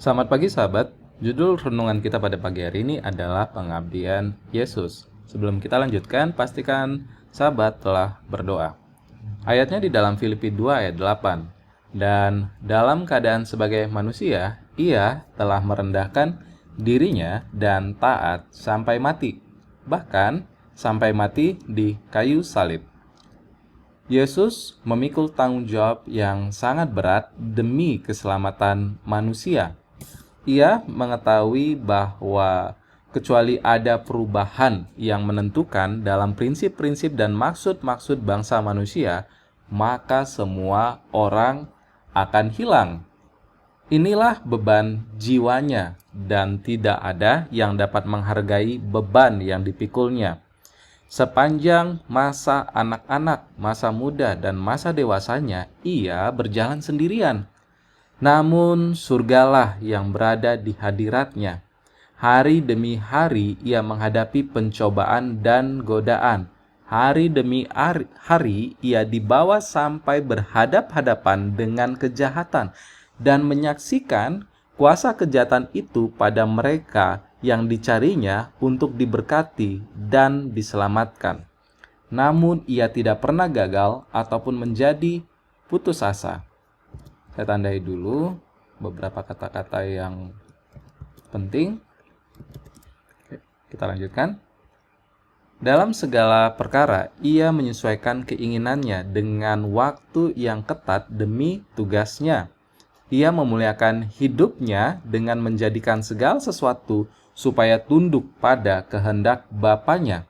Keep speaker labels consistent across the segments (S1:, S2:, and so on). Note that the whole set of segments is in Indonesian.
S1: Selamat pagi sahabat, judul renungan kita pada pagi hari ini adalah pengabdian Yesus. Sebelum kita lanjutkan, pastikan sahabat telah berdoa. Ayatnya di dalam Filipi 2 ayat 8. Dan dalam keadaan sebagai manusia, ia telah merendahkan dirinya dan taat sampai mati. Bahkan sampai mati di kayu salib. Yesus memikul tanggung jawab yang sangat berat demi keselamatan manusia. Ia mengetahui bahwa kecuali ada perubahan yang menentukan dalam prinsip-prinsip dan maksud-maksud bangsa manusia, maka semua orang akan hilang. Inilah beban jiwanya, dan tidak ada yang dapat menghargai beban yang dipikulnya. Sepanjang masa anak-anak, masa muda, dan masa dewasanya, ia berjalan sendirian. Namun surgalah yang berada di hadiratnya. Hari demi hari ia menghadapi pencobaan dan godaan. Hari demi hari ia dibawa sampai berhadap-hadapan dengan kejahatan dan menyaksikan kuasa kejahatan itu pada mereka yang dicarinya untuk diberkati dan diselamatkan. Namun ia tidak pernah gagal ataupun menjadi putus asa. Saya tandai dulu beberapa kata-kata yang penting. Oke, kita lanjutkan. Dalam segala perkara, ia menyesuaikan keinginannya dengan waktu yang ketat demi tugasnya. Ia memuliakan hidupnya dengan menjadikan segala sesuatu supaya tunduk pada kehendak Bapanya.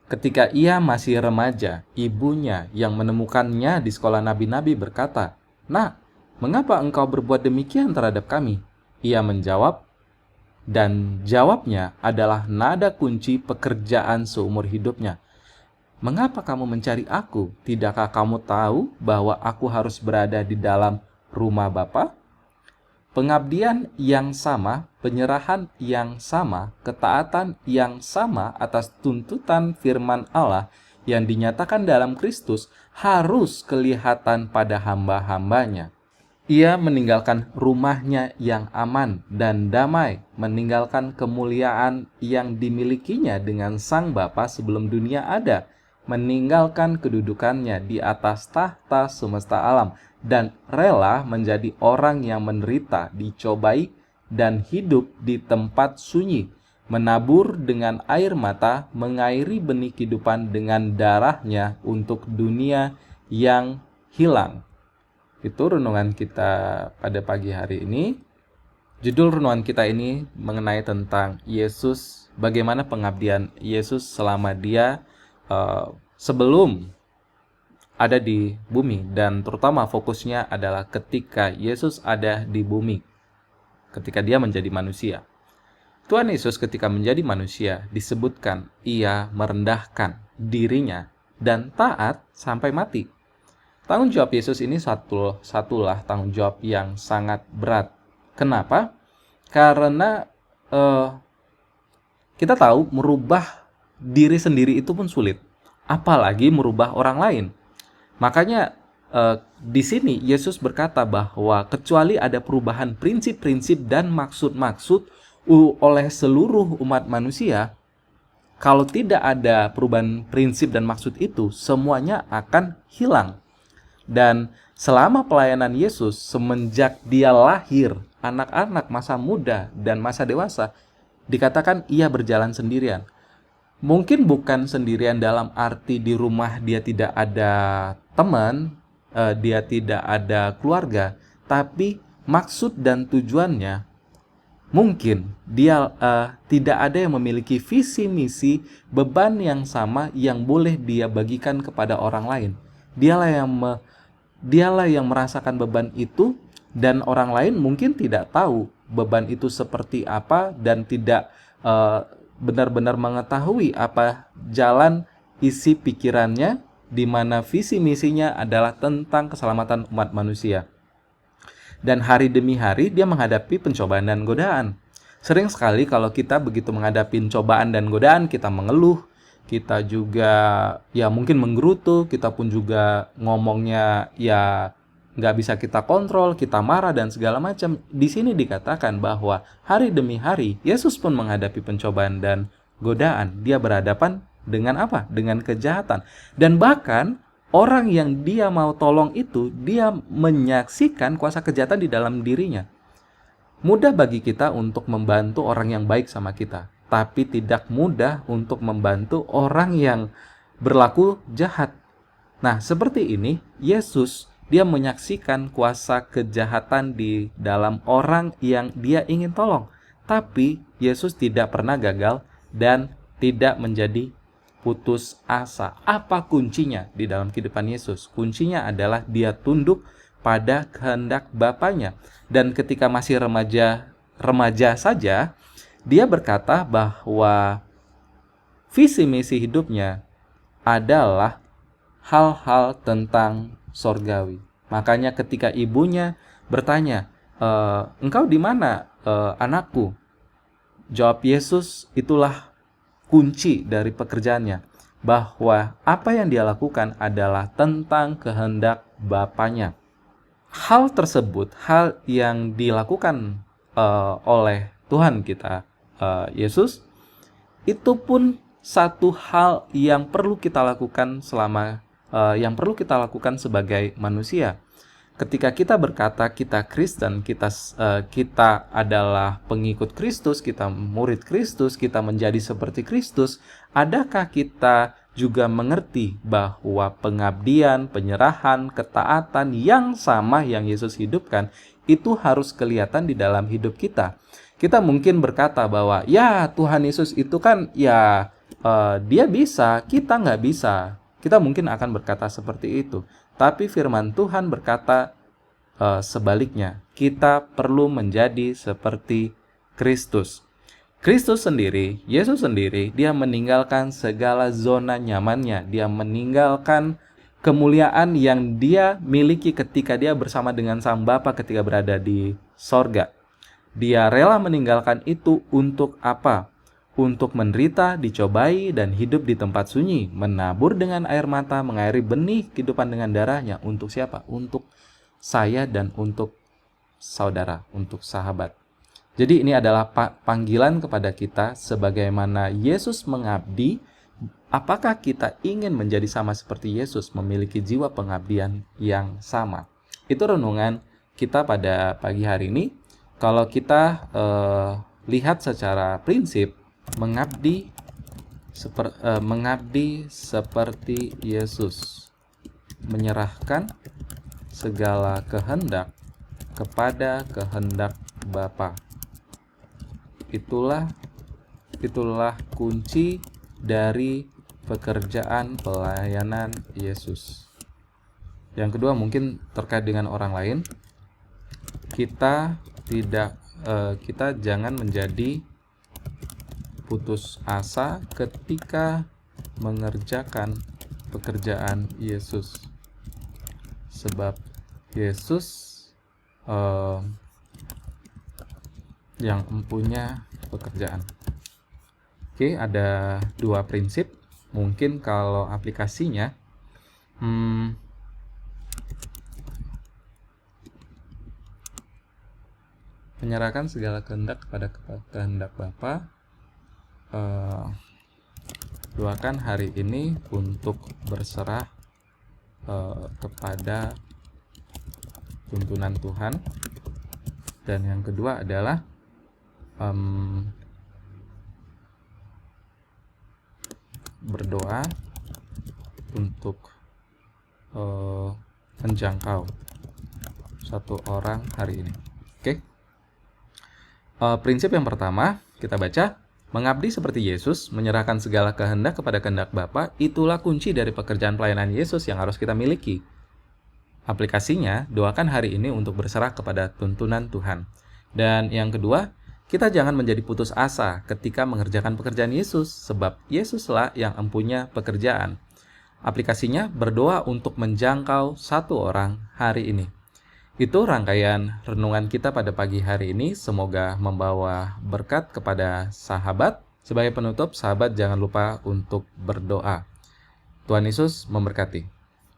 S1: Ketika ia masih remaja, ibunya yang menemukannya di sekolah nabi-nabi berkata, "Nak, mengapa engkau berbuat demikian terhadap kami?" Ia menjawab, dan jawabnya adalah nada kunci pekerjaan seumur hidupnya. "Mengapa kamu mencari aku? Tidakkah kamu tahu bahwa aku harus berada di dalam rumah Bapa?" Pengabdian yang sama, penyerahan yang sama, ketaatan yang sama atas tuntutan firman Allah yang dinyatakan dalam Kristus harus kelihatan pada hamba-hambanya. Ia meninggalkan rumahnya yang aman dan damai, meninggalkan kemuliaan yang dimilikinya dengan Sang Bapa sebelum dunia ada, meninggalkan kedudukannya di atas tahta semesta alam, dan rela menjadi orang yang menderita, dicobai, dan hidup di tempat sunyi, menabur dengan air mata, mengairi benih kehidupan dengan darahnya untuk dunia yang hilang. Itu renungan kita pada pagi hari ini. Judul renungan kita ini mengenai tentang Yesus, bagaimana pengabdian Yesus selama dia sebelum ada di bumi, dan terutama fokusnya adalah ketika Yesus ada di bumi, ketika dia menjadi manusia. Tuhan Yesus ketika menjadi manusia disebutkan ia merendahkan dirinya dan taat sampai mati. Tanggung jawab Yesus ini satulah tanggung jawab yang sangat berat. Kenapa? Karena kita tahu merubah diri sendiri itu pun sulit, apalagi merubah orang lain. Makanya di sini Yesus berkata bahwa kecuali ada perubahan prinsip-prinsip dan maksud-maksud oleh seluruh umat manusia, kalau tidak ada perubahan prinsip dan maksud itu, semuanya akan hilang. Dan selama pelayanan Yesus, semenjak dia lahir, anak-anak, masa muda, dan masa dewasa, dikatakan ia berjalan sendirian. Mungkin bukan sendirian dalam arti di rumah dia tidak ada teman, dia tidak ada keluarga, tapi maksud dan tujuannya mungkin dia tidak ada yang memiliki visi misi, beban yang sama yang boleh dia bagikan kepada orang lain. Dialah yang merasakan beban itu, dan orang lain mungkin tidak tahu beban itu seperti apa dan tidak benar-benar mengetahui apa jalan isi pikirannya, di mana visi misinya adalah tentang keselamatan umat manusia. Dan hari demi hari dia menghadapi pencobaan dan godaan. Sering sekali kalau kita begitu menghadapi cobaan dan godaan, kita mengeluh, kita juga ya mungkin menggerutu, kita pun juga ngomongnya ya nggak bisa kita kontrol, kita marah dan segala macam. Di sini dikatakan bahwa hari demi hari Yesus pun menghadapi pencobaan dan godaan. Dia berhadapan dengan apa? Dengan kejahatan. Dan bahkan orang yang dia mau tolong itu, dia menyaksikan kuasa kejahatan di dalam dirinya. Mudah bagi kita untuk membantu orang yang baik sama kita, tapi tidak mudah untuk membantu orang yang berlaku jahat. Nah, seperti ini, Yesus, dia menyaksikan kuasa kejahatan di dalam orang yang dia ingin tolong. Tapi, Yesus tidak pernah gagal dan tidak menjadi putus asa. Apa kuncinya di dalam kehidupan Yesus? Kuncinya adalah dia tunduk pada kehendak Bapanya. Dan ketika masih remaja saja, dia berkata bahwa visi misi hidupnya adalah hal-hal tentang sorgawi. Makanya ketika ibunya bertanya, engkau di mana anakku? Jawab Yesus, itulah kunci dari pekerjaannya. Bahwa apa yang dia lakukan adalah tentang kehendak Bapanya. Hal tersebut, hal yang dilakukan oleh Tuhan kita, Yesus, itu pun satu hal yang perlu kita lakukan yang perlu kita lakukan sebagai manusia. Ketika kita berkata kita Kristen, kita adalah pengikut Kristus, kita murid Kristus, kita menjadi seperti Kristus, adakah kita juga mengerti bahwa pengabdian, penyerahan, ketaatan yang sama yang Yesus hidupkan itu harus kelihatan di dalam hidup kita? Kita mungkin berkata bahwa ya Tuhan Yesus itu kan ya dia bisa, kita nggak bisa. Kita mungkin akan berkata seperti itu. Tapi firman Tuhan berkata sebaliknya. Kita perlu menjadi seperti Kristus. Kristus sendiri, Yesus sendiri, dia meninggalkan segala zona nyamannya. Dia meninggalkan kemuliaan yang dia miliki ketika dia bersama dengan Sang Bapa ketika berada di sorga. Dia rela meninggalkan itu untuk apa? Untuk menderita, dicobai, dan hidup di tempat sunyi, menabur dengan air mata, mengairi benih kehidupan dengan darahnya. Untuk siapa? Untuk saya dan untuk saudara, untuk sahabat. Jadi ini adalah panggilan kepada kita sebagaimana Yesus mengabdi. Apakah kita ingin menjadi sama seperti Yesus, memiliki jiwa pengabdian yang sama? Itu renungan kita pada pagi hari ini. Kalau kita lihat secara prinsip, mengabdi seperti Yesus, menyerahkan segala kehendak kepada kehendak Bapa. Itulah kunci dari pekerjaan pelayanan Yesus. Yang kedua mungkin terkait dengan orang lain. Kita jangan menjadi putus asa ketika mengerjakan pekerjaan Yesus. Sebab Yesus yang mempunyai pekerjaan. Oke, ada dua prinsip. Mungkin kalau aplikasinya menyerahkan segala kehendak kepada kehendak Bapa. Doakan hari ini untuk berserah kepada tuntunan Tuhan. Dan yang kedua adalah berdoa untuk menjangkau satu orang hari ini. Oke. Prinsip yang pertama kita baca, mengabdi seperti Yesus, menyerahkan segala kehendak kepada kehendak Bapa, itulah kunci dari pekerjaan pelayanan Yesus yang harus kita miliki. Aplikasinya, doakan hari ini untuk berserah kepada tuntunan Tuhan. Dan yang kedua, kita jangan menjadi putus asa ketika mengerjakan pekerjaan Yesus, sebab Yesuslah yang mempunyai pekerjaan. Aplikasinya, berdoa untuk menjangkau satu orang hari ini. Itu rangkaian renungan kita pada pagi hari ini. Semoga membawa berkat kepada sahabat. Sebagai penutup, sahabat jangan lupa untuk berdoa. Tuhan Yesus memberkati.